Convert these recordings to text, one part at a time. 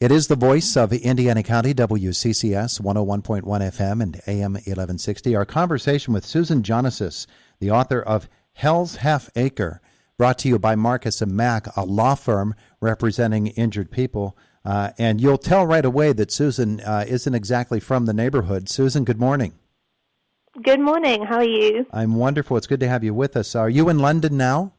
It is the voice of Indiana County, WCCS 101.1 FM and AM 1160. Our conversation with Susan Jonusas, the author of Hell's Half Acre, brought to you by Marcus & Mack, a law firm representing injured people. And you'll tell right away that Susan isn't exactly from the neighborhood. Susan, good morning. Good morning. How are you? I'm wonderful. It's good to have you with us. Are you in London now?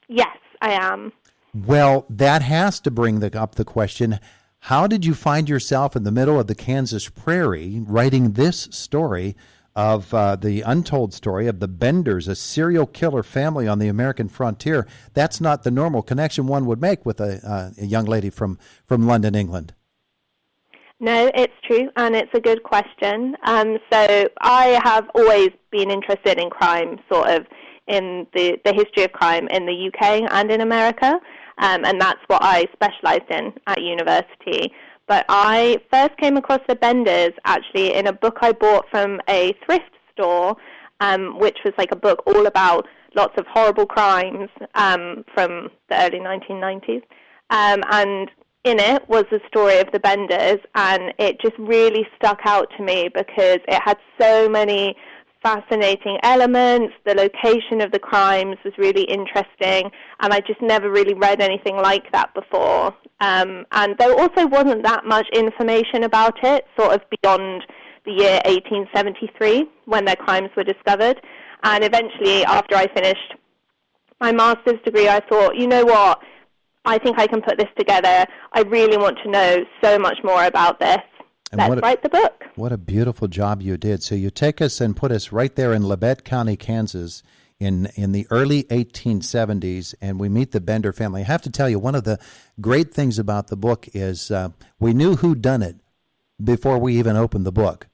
Yes, I am. Well, that has to bring up the question, how did you find yourself in the middle of the Kansas prairie writing this story of the untold story of the Benders, a serial killer family on the American frontier? That's not the normal connection one would make with a young lady from London, England. No, it's true, and it's a good question. So I have always been interested in crime, sort of in the history of crime in the UK and in America. And that's what I specialized in at university. But I first came across the Benders actually in a book I bought from a thrift store, which was like a book all about lots of horrible crimes from the early 1990s. And in it was the story of the Benders, and it just really stuck out to me because it had so many fascinating elements. The location of the crimes was really interesting, and I just never really read anything like that before. And there also wasn't that much information about it, sort of beyond the year 1873, when their crimes were discovered. And eventually, after I finished my master's degree, I thought, you know what, I think I can put this together. I really want to know so much more about this. Let's write the book. What a beautiful job you did. So you take us and put us right there in Labette County, Kansas, in the early 1870s, and we meet the Bender family. I have to tell you, one of the great things about the book is we knew who done it before we even opened the book,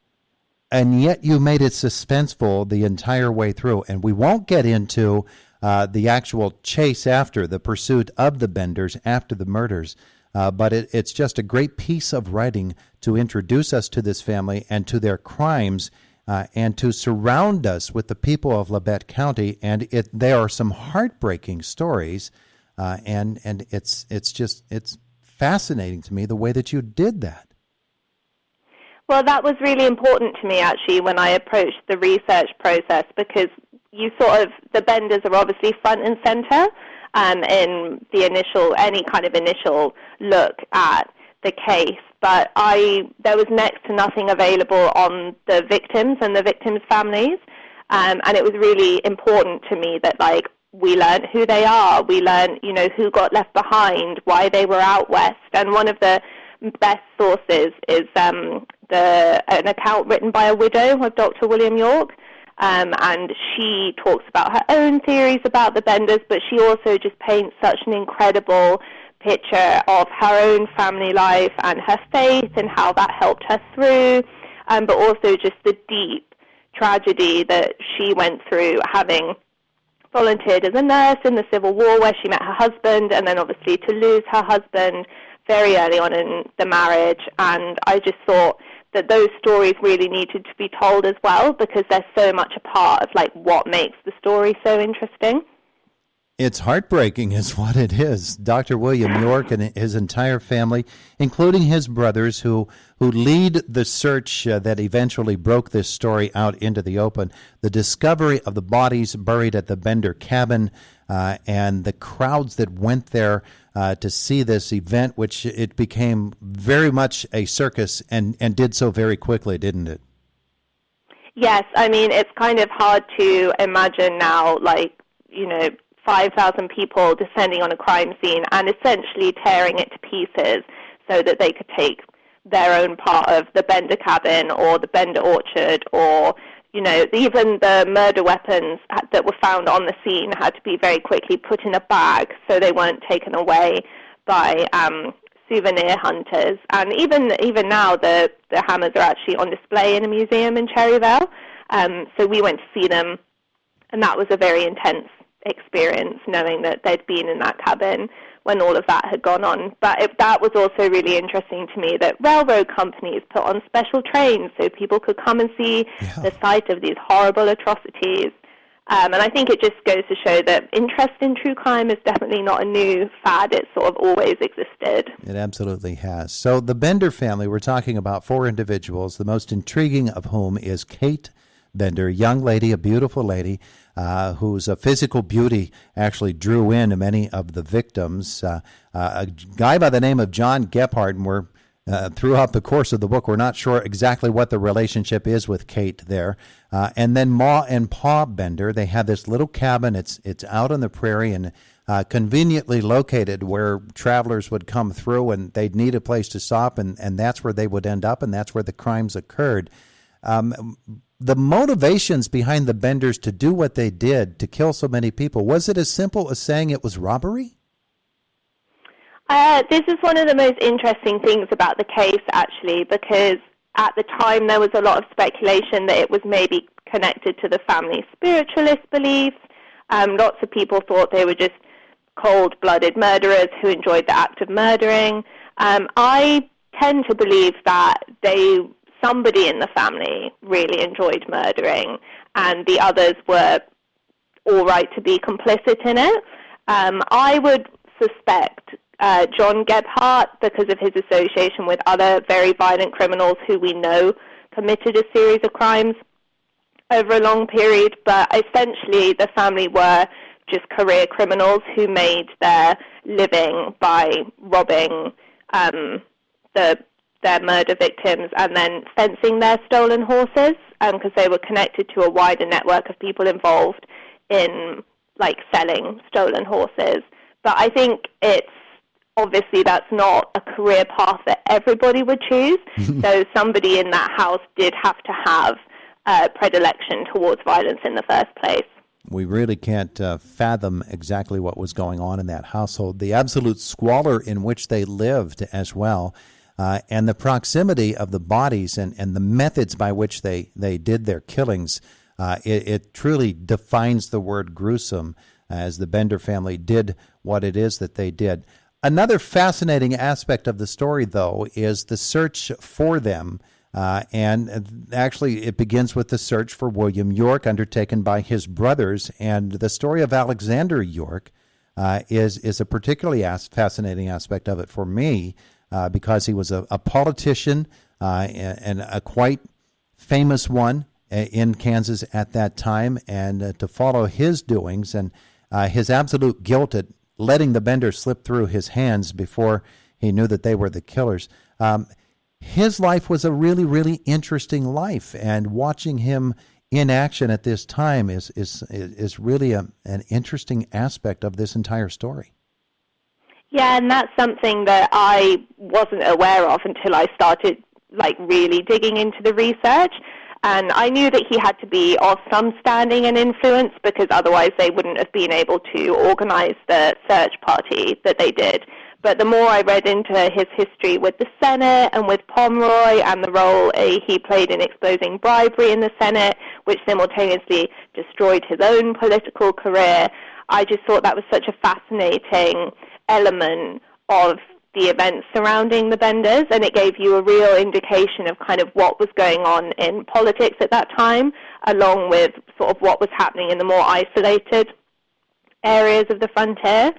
and yet you made it suspenseful the entire way through. And we won't get into the actual chase after the pursuit of the Benders after the murders. But it's just a great piece of writing to introduce us to this family and to their crimes and to surround us with the people of Labette County. And there are some heartbreaking stories, and it's fascinating to me the way that you did that. Well, that was really important to me, actually, when I approached the research process, because the Benders are obviously front and center in any kind of initial look at the case, but there was next to nothing available on the victims and the victims' families, and it was really important to me that we learned who they are, we learned who got left behind, why they were out west, and one of the best sources is an account written by a widow of Dr. William York. And she talks about her own theories about the Benders, but she also just paints such an incredible picture of her own family life and her faith and how that helped her through, but also just the deep tragedy that she went through, having volunteered as a nurse in the Civil War where she met her husband, and then obviously to lose her husband very early on in the marriage. And I just thought that those stories really needed to be told as well, because they're so much a part of what makes the story so interesting. It's heartbreaking is what it is. Dr. William York and his entire family, including his brothers who lead the search that eventually broke this story out into the open. The discovery of the bodies buried at the Bender cabin and the crowds that went there to see this event, which it became very much a circus and did so very quickly, didn't it? Yes, I mean, it's kind of hard to imagine now, 5,000 people descending on a crime scene and essentially tearing it to pieces so that they could take their own part of the Bender cabin or the Bender orchard, or even the murder weapons that were found on the scene had to be very quickly put in a bag so they weren't taken away by souvenir hunters. And even now, the hammers are actually on display in a museum in Cherryvale. So we went to see them, and that was a very intense experience, knowing that they'd been in that cabin when all of that had gone on. But that was also really interesting to me, that railroad companies put on special trains so people could come and see the site of these horrible atrocities. And I think it just goes to show that interest in true crime is definitely not a new fad. It's sort of always existed. It absolutely has. So the Bender family, we're talking about 4 individuals, the most intriguing of whom is Kate Bender, a young lady, a beautiful lady, whose physical beauty actually drew in many of the victims. A guy by the name of John Gephardt, and we're throughout the course of the book, we're not sure exactly what the relationship is with Kate there. And then Ma and Pa Bender, they have this little cabin. It's out on the prairie and conveniently located where travelers would come through and they'd need a place to stop, and that's where they would end up, and that's where the crimes occurred. The motivations behind the Benders to do what they did, to kill so many people, was it as simple as saying it was robbery? This is one of the most interesting things about the case, actually, because at the time there was a lot of speculation that it was maybe connected to the family's spiritualist beliefs. Lots of people thought they were just cold-blooded murderers who enjoyed the act of murdering. I tend to believe that somebody in the family really enjoyed murdering, and the others were all right to be complicit in it. I would suspect John Gephardt, because of his association with other very violent criminals who we know committed a series of crimes over a long period, but essentially the family were just career criminals who made their living by robbing their murder victims and then fencing their stolen horses, because they were connected to a wider network of people involved in selling stolen horses. But I think obviously that's not a career path that everybody would choose. So somebody in that house did have to have a predilection towards violence in the first place. We really can't fathom exactly what was going on in that household, the absolute squalor in which they lived as well, and the proximity of the bodies and the methods by which they did their killings. It truly defines the word gruesome, as the Bender family did what it is that they did. Another fascinating aspect of the story, though, is the search for them. And actually, it begins with the search for William York undertaken by his brothers. And the story of Alexander York is a particularly fascinating aspect of it for me, because he was a politician and a quite famous one in Kansas at that time. And to follow his doings and his absolute guilt at letting the Benders slip through his hands before he knew that they were the killers. His life was a really, really interesting life, and watching him in action at this time is really an interesting aspect of this entire story. Yeah, and that's something that I wasn't aware of until I started really digging into the research. And I knew that he had to be of some standing and influence, because otherwise they wouldn't have been able to organize the search party that they did. But the more I read into his history with the Senate and with Pomeroy and the role he played in exposing bribery in the Senate, which simultaneously destroyed his own political career, I just thought that was such a fascinating element of the events surrounding the Benders, and it gave you a real indication of kind of what was going on in politics at that time, along with sort of what was happening in the more isolated areas of the frontier.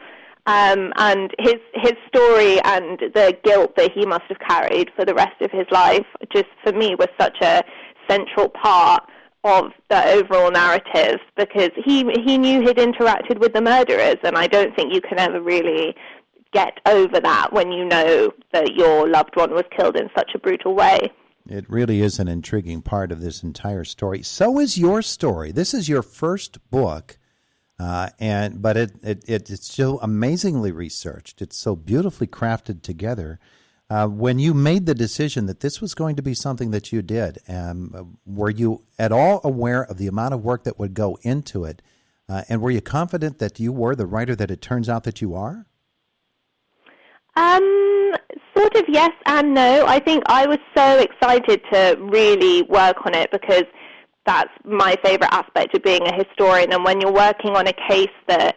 And his story and the guilt that he must have carried for the rest of his life, just for me, was such a central part of the overall narrative, because he knew he'd interacted with the murderers, and I don't think you can ever really get over that when you know that your loved one was killed in such a brutal way. It really is an intriguing part of this entire story. So is your story. This is your first book, but it's so amazingly researched. It's so beautifully crafted together. When you made the decision that this was going to be something that you did, were you at all aware of the amount of work that would go into it? And were you confident that you were the writer that it turns out that you are? Sort of yes and no. I think I was so excited to really work on it, because that's my favorite aspect of being a historian. And when you're working on a case that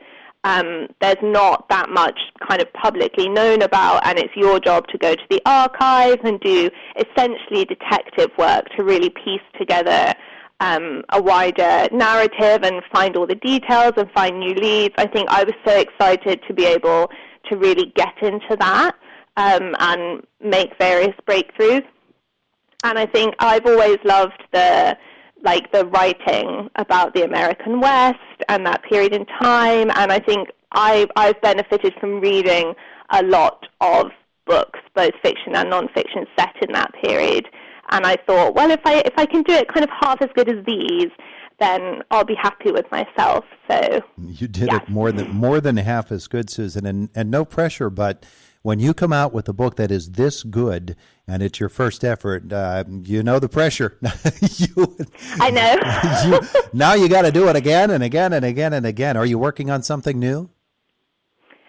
there's not that much kind of publicly known about, and it's your job to go to the archives and do essentially detective work to really piece together a wider narrative and find all the details and find new leads. I think I was so excited to be able to really get into that and make various breakthroughs. And I think I've always loved the writing about the American West and that period in time. And I think I've benefited from reading a lot of books, both fiction and nonfiction, set in that period. And I thought, well, if I can do it kind of half as good as these, then I'll be happy with myself. So you did it more than half as good, Susan, and no pressure. But when you come out with a book that is this good and it's your first effort, you know the pressure. I know. Now you got to do it again and again and again and again. Are you working on something new?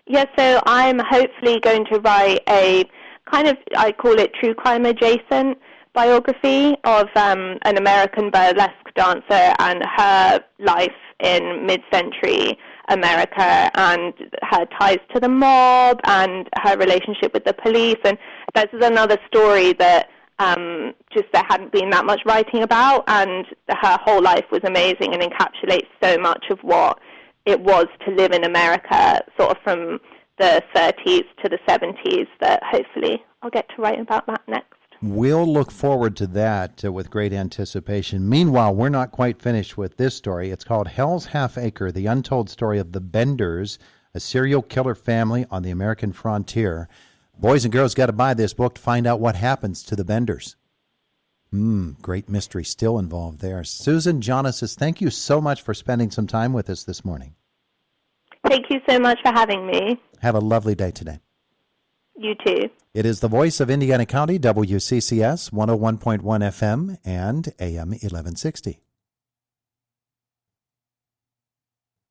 Yes, so I'm hopefully going to write a kind of, I call it true crime adjacent biography of an American burlesque dancer and her life in mid-century America and her ties to the mob and her relationship with the police. And this is another story that just there hadn't been that much writing about, and her whole life was amazing and encapsulates so much of what it was to live in America, sort of from the 30s to the 70s, that hopefully I'll get to write about that next. We'll look forward to that with great anticipation. Meanwhile, we're not quite finished with this story. It's called Hell's Half Acre, The Untold Story of the Benders, a serial killer family on the American frontier. Boys and girls got to buy this book to find out what happens to the Benders. Great mystery still involved there. Susan Jonusas, thank you so much for spending some time with us this morning. Thank you so much for having me. Have a lovely day today. You too. It is the voice of Indiana County, WCCS 101.1 FM and AM 1160.